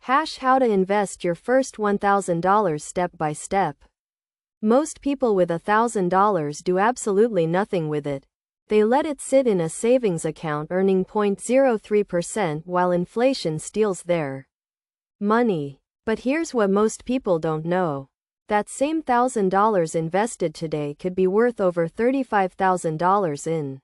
How to invest your first $1,000 step by step. Most people with $1,000 do absolutely nothing with it. They let it sit in a savings account earning 0.03% while inflation steals their money. But here's what most people don't know. That same $1,000 invested today could be worth over $35,000 in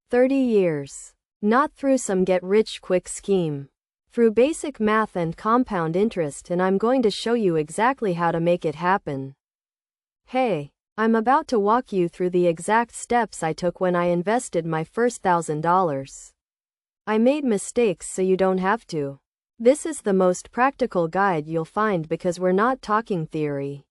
30 years. Not through some get-rich-quick scheme. Through basic math and compound interest, and I'm going to show you exactly how to make it happen. Hey, I'm about to walk you through the exact steps I took when I invested my first $1,000. I made mistakes so you don't have to. This is the most practical guide you'll find because we're not talking theory.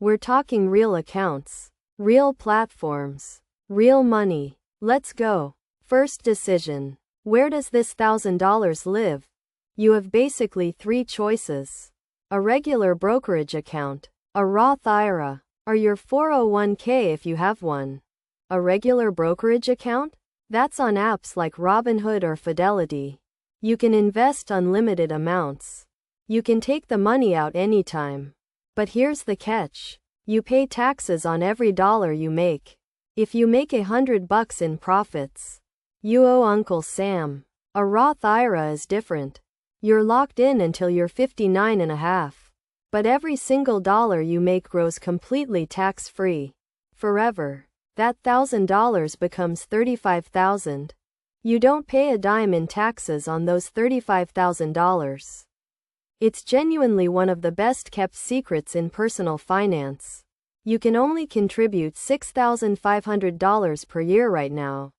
We're talking real accounts, real platforms, real money. Let's go. First decision. Where does this $1,000 live? You have basically three choices. A regular brokerage account, a Roth IRA, or your 401k if you have one. A regular brokerage account? That's on apps like Robinhood or Fidelity. You can invest unlimited amounts. You can take the money out anytime. But here's the catch. You pay taxes on every dollar you make. If you make $100 in profits, you owe Uncle Sam. A Roth IRA is different. You're locked in until you're 59 and a half. But every single dollar you make grows completely tax-free. Forever. That $1,000 becomes $35,000. You don't pay a dime in taxes on those $35,000. It's genuinely one of the best kept secrets in personal finance. You can only contribute $6,500 per year right now.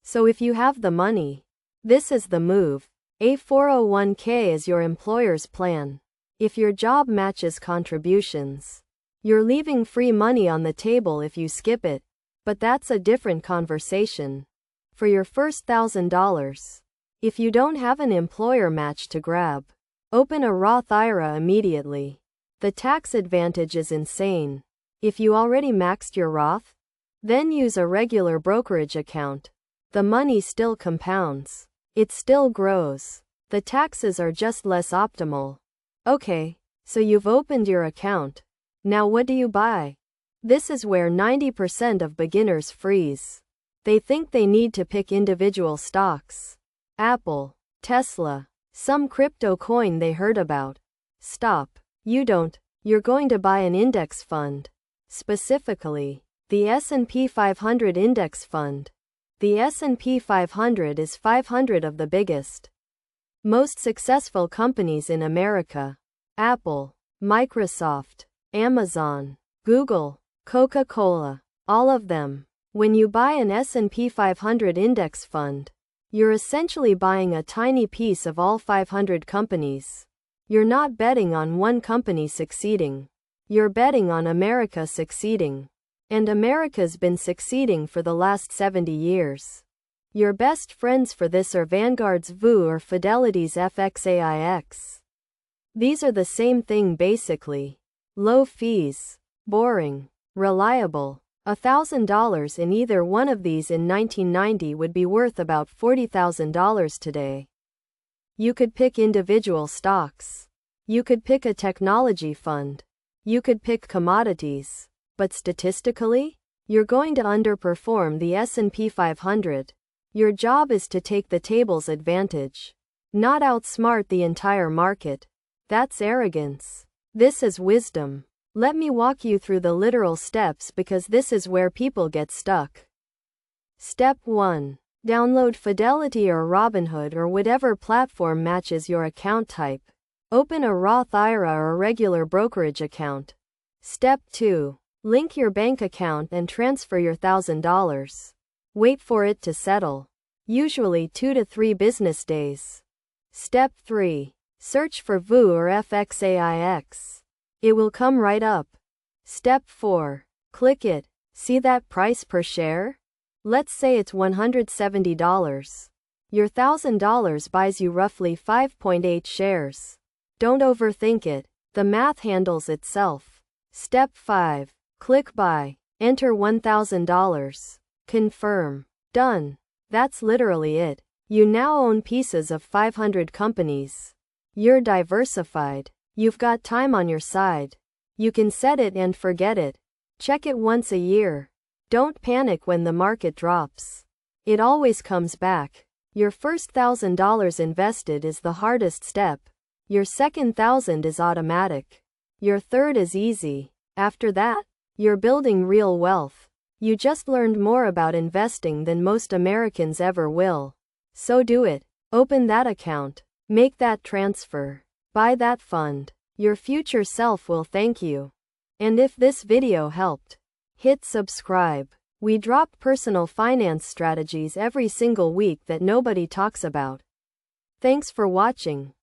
So if you have the money, this is the move. A 401k is your employer's plan. If your job matches contributions, you're leaving free money on the table if you skip it. But that's a different conversation. For your first $1,000, if you don't have an employer match to grab, open a Roth IRA immediately. The tax advantage is insane. If you already maxed your Roth, then use a regular brokerage account. The money still compounds. It still grows. The taxes are just less optimal. Okay, so you've opened your account. Now what do you buy? This is where 90% of beginners freeze. They think they need to pick individual stocks. Apple, Tesla, some crypto coin they heard about. Stop. You don't. You're going to buy an index fund. Specifically, the S&P 500 index fund. The S&P 500 is 500 of the biggest, most successful companies in America. Apple, Microsoft, Amazon, Google, Coca-Cola, all of them. When you buy an S&P 500 index fund, you're essentially buying a tiny piece of all 500 companies. You're not betting on one company succeeding. You're betting on America succeeding. And America's been succeeding for the last 70 years. Your best friends for this are Vanguard's VU or Fidelity's FXAIX. These are the same thing basically. Low fees, boring, reliable. $1,000 in either one of these in 1990 would be worth about $40,000 today. You could pick individual stocks. You could pick a technology fund. You could pick commodities. But statistically, you're going to underperform the S&P 500. Your job is to take the table's advantage, not outsmart the entire market. That's arrogance. This is wisdom. Let me walk you through the literal steps because this is where people get stuck. Step 1. Download Fidelity or Robinhood or whatever platform matches your account type. Open a Roth IRA or regular brokerage account. Step 2. Link your bank account and transfer your $1,000. Wait for it to settle. Usually 2 to 3 business days. Step 3. Search for VU or FXAIX. It will come right up. Step 4. Click it. See that price per share? Let's say it's $170. Your $1,000 buys you roughly 5.8 shares. Don't overthink it. The math handles itself. Step 5. Click buy. Enter $1,000. Confirm. Done. That's literally it. You now own pieces of 500 companies. You're diversified. You've got time on your side. You can set it and forget it. Check it once a year. Don't panic when the market drops. It always comes back. Your first $1,000 invested is the hardest step. Your second 1,000 is automatic. Your third is easy. After that, you're building real wealth. You just learned more about investing than most Americans ever will. So do it. Open that account. Make that transfer. Buy that fund. Your future self will thank you. And if this video helped, hit subscribe. We drop personal finance strategies every single week that nobody talks about. Thanks for watching.